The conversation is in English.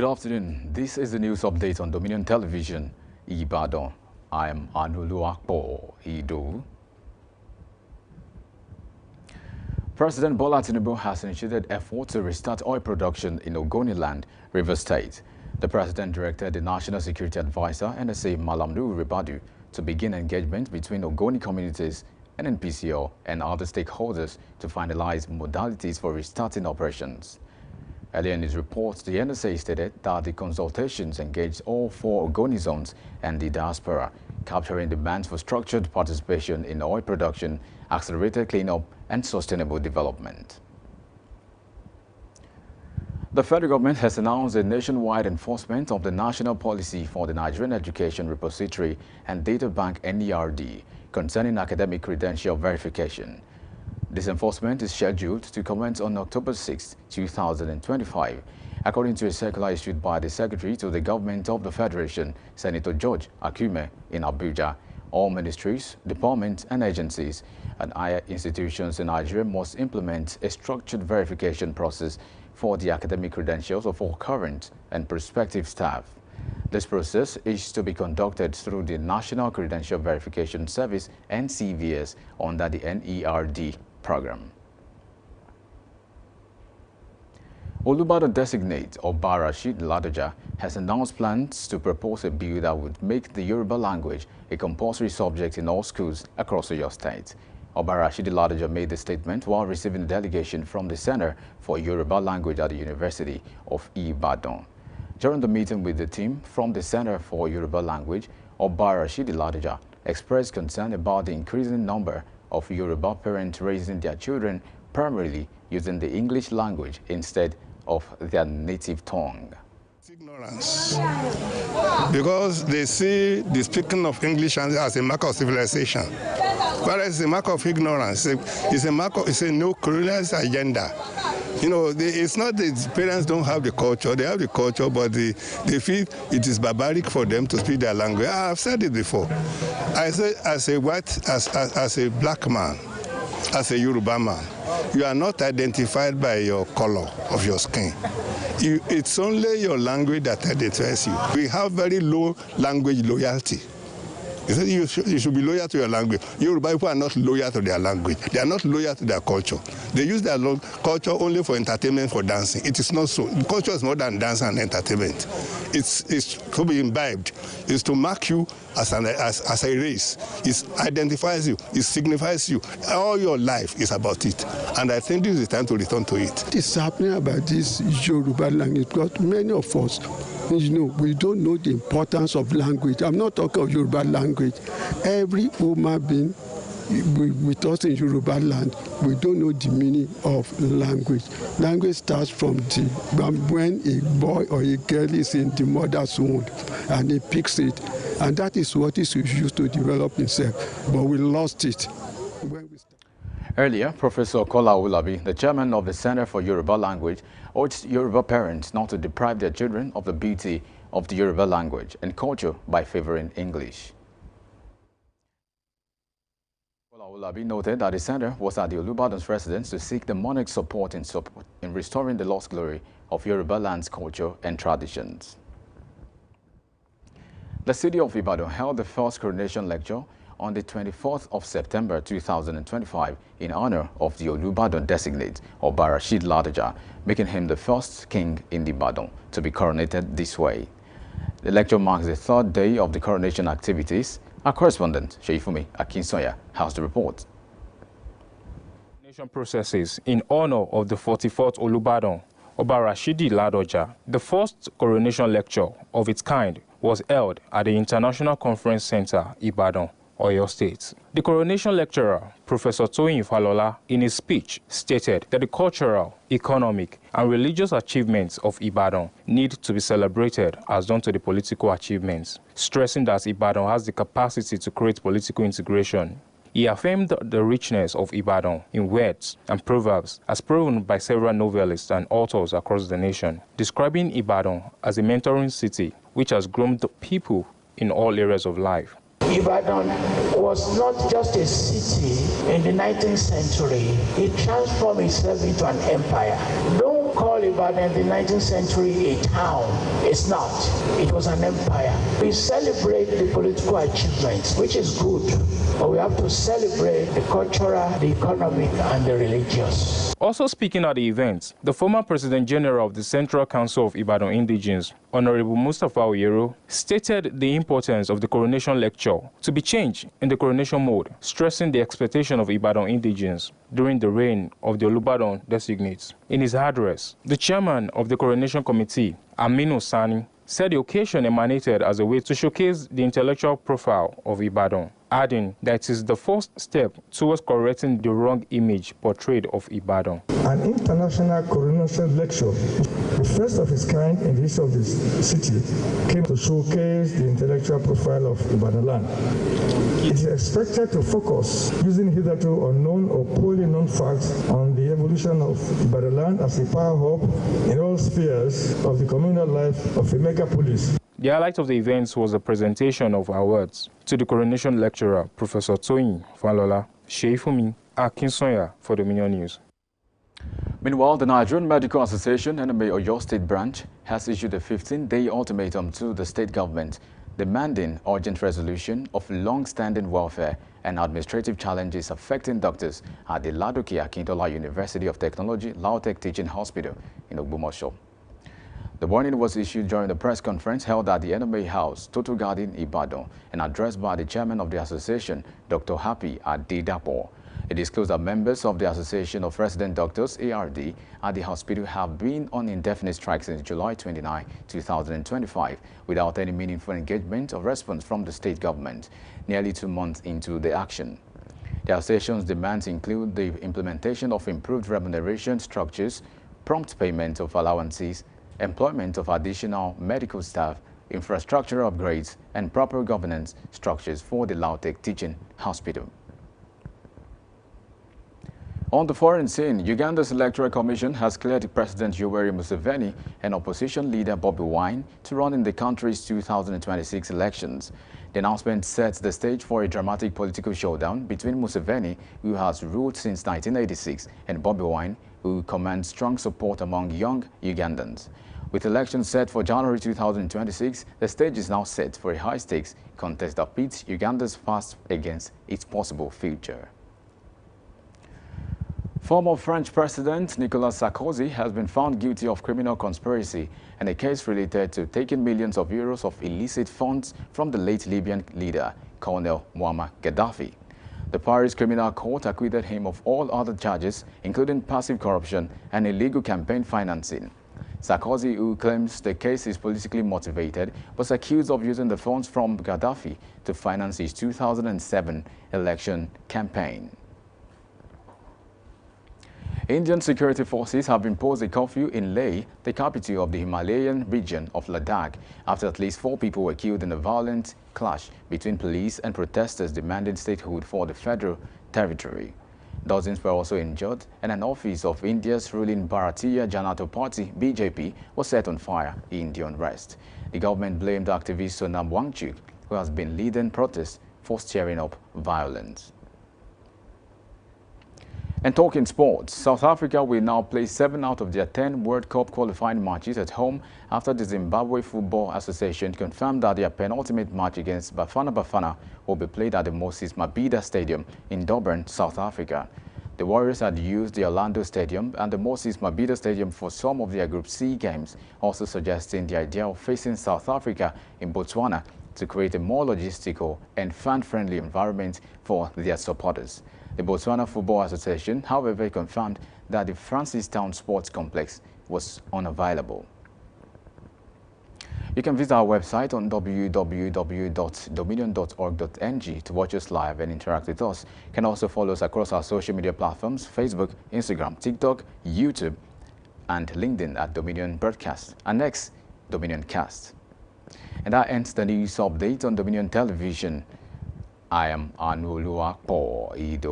Good afternoon. This is the news update on Dominion Television, Ibadan. I am Anuluakpo Ido. President Bola Tinubu has initiated efforts to restart oil production in Ogoniland, Rivers State. The president directed the National Security Advisor, NSA Malam Nuhu Ribadu, to begin engagement between Ogoni communities, NNPCL, and other stakeholders to finalize modalities for restarting operations. Earlier in his report, the NSA stated that the consultations engaged all 4 Ogoni zones and the diaspora, capturing demands for structured participation in oil production, accelerated cleanup, and sustainable development. The federal government has announced a nationwide enforcement of the National Policy for the Nigerian Education Repository and Data Bank (NERD) concerning academic credential verification. This enforcement is scheduled to commence on October 6, 2025, according to a circular issued by the Secretary to the Government of the Federation, Senator George Akume, in Abuja. All ministries, departments, and agencies and higher institutions in Nigeria must implement a structured verification process for the academic credentials of all current and prospective staff. This process is to be conducted through the National Credential Verification Service, NCVS, under the NERD program. Olubadan designate Oba Rashid Ladoja has announced plans to propose a bill that would make the Yoruba language a compulsory subject in all schools across Oyo State. Oba Rashid Ladoja made the statement while receiving a delegation from the Center for Yoruba Language at the University of Ibadan. During the meeting with the team from the Center for Yoruba Language, Oba Rashid Ladoja expressed concern about the increasing number of Yoruba parents raising their children primarily using the English language instead of their native tongue. Ignorance, because they see the speaking of English as a mark of civilization, whereas it's a mark of ignorance. It's a mark of, it's a new colonialist agenda. You know, it's not that parents don't have the culture, they have the culture, but they feel it is barbaric for them to speak their language. I've said it before. I say, as a white, as a black man, as a Yoruba man, you are not identified by your color of your skin. It's only your language that identifies you. We have very low language loyalty. You should be loyal to your language. Yoruba people are not loyal to their language. They are not loyal to their culture. They use their culture only for entertainment, for dancing. It is not so. Culture is more than dance and entertainment. It's to be imbibed. It's to mark you as a race. It identifies you. It signifies you. All your life is about it. And I think this is the time to return to it. What is happening about this Yoruba language? Because many of us, you know, we don't know the importance of language. I'm not talking of Yoruba language. Every human being with us in Yoruba land, we don't know the meaning of language. Language starts from when a boy or a girl is in the mother's womb and he picks it. And that is what is used to develop himself. But we lost it. Earlier, Professor Kola Ulabi, the chairman of the Center for Yoruba Language, urged Yoruba parents not to deprive their children of the beauty of the Yoruba language and culture by favoring English. Kola Ulabi noted that the center was at the Olubadan's residence to seek the monarch's support in restoring the lost glory of Yoruba land's culture and traditions. The city of Ibadan held the first coronation lecture on the 24th of September 2025 in honor of the Olubadan designate, Oba Rashid Ladoja, making him the first king in Ibadan to be coronated this way. The lecture marks the 3rd day of the coronation activities. Our correspondent, Sheifumi Akinsoya, has the report. Coronation processes in honor of the 44th Olubadan, Oba Rashidi Ladoja. The first coronation lecture of its kind was held at the International Conference Center, Ibadan, Oyo State. The coronation lecturer, Professor Toyin Falola, in his speech stated that the cultural, economic, and religious achievements of Ibadan need to be celebrated as done to the political achievements, stressing that Ibadan has the capacity to create political integration. He affirmed the richness of Ibadan in words and proverbs as proven by several novelists and authors across the nation, describing Ibadan as a mentoring city which has groomed people in all areas of life. Ibadan was not just a city in the 19th century. It transformed itself into an empire. Don't call Ibadan in the 19th century a town. It's not. It was an empire. We celebrate the political achievements, which is good, but we have to celebrate the cultural, the economic, and the religious. Also speaking at the event, the former President General of the Central Council of Ibadan Indigenes, Honorable Mustapha Oyero, stated the importance of the coronation lecture to be changed in the coronation mode, stressing the expectation of Ibadan Indigenes during the reign of the Olubadan designates. In his address, the chairman of the coronation committee, Aminu Sani, said the occasion emanated as a way to showcase the intellectual profile of Ibadan, adding that it is the first step towards correcting the wrong image portrayed of Ibadan. An international coronation lecture, the first of its kind in the history of this city, came to showcase the intellectual profile of Ibadan land. It is expected to focus, using hitherto unknown or poorly known facts, on the evolution of Ibadan land as a power hub in all spheres of the communal life of a megapolis. The highlight of the events was the presentation of awards to the coronation lecturer, Professor Toyin Falola, Sheifumi Akinsoya for Dominion News. Meanwhile, the Nigerian Medical Association, NMA Oyo State Branch, has issued a 15-day ultimatum to the state government demanding urgent resolution of long-standing welfare and administrative challenges affecting doctors at the Ladoke Akintola University of Technology Lautech Teaching Hospital in Ogbomoso. The warning was issued during the press conference held at the NMA House, Total Garden, Ibadan, and addressed by the chairman of the association, Dr. Happy Adedapo. It disclosed that members of the Association of Resident Doctors, ARD, at the hospital have been on indefinite strike since July 29, 2025, without any meaningful engagement or response from the state government, nearly 2 months into the action. The association's demands include the implementation of improved remuneration structures, prompt payment of allowances, employment of additional medical staff, infrastructure upgrades, and proper governance structures for the Lautech Teaching Hospital. On the foreign scene, Uganda's Electoral Commission has cleared President Yoweri Museveni and opposition leader Bobi Wine to run in the country's 2026 elections. The announcement sets the stage for a dramatic political showdown between Museveni, who has ruled since 1986, and Bobi Wine, who commands strong support among young Ugandans. With elections set for January 2026, the stage is now set for a high-stakes contest that pits Uganda's past against its possible future. Former French President Nicolas Sarkozy has been found guilty of criminal conspiracy and a case related to taking millions of euros of illicit funds from the late Libyan leader, Colonel Muammar Gaddafi. The Paris Criminal Court acquitted him of all other charges, including passive corruption and illegal campaign financing. Sarkozy, who claims the case is politically motivated, was accused of using the funds from Gaddafi to finance his 2007 election campaign. Indian security forces have imposed a curfew in Leh, the capital of the Himalayan region of Ladakh, after at least 4 people were killed in a violent clash between police and protesters demanding statehood for the federal territory. Dozens were also injured, and an office of India's ruling Bharatiya Janata Party, BJP, was set on fire in the unrest. The government blamed activist Sonam Wangchuk, who has been leading protests, for stirring up violence. And talking sports, South Africa will now play 7 out of their 10 World Cup qualifying matches at home after the Zimbabwe Football Association confirmed that their penultimate match against Bafana Bafana will be played at the Moses Mabhida Stadium in Durban, South Africa. The Warriors had used the Orlando Stadium and the Moses Mabhida Stadium for some of their Group C games, also suggesting the idea of facing South Africa in Botswana to create a more logistical and fan-friendly environment for their supporters. The Botswana Football Association, however, confirmed that the Francistown Sports Complex was unavailable. You can visit our website on www.dominion.org.ng to watch us live and interact with us. You can also follow us across our social media platforms, Facebook, Instagram, TikTok, YouTube, and LinkedIn at Dominion Broadcast, and next, Dominion Cast. And that ends the news update on Dominion Television. I am Anuluakpo Ido.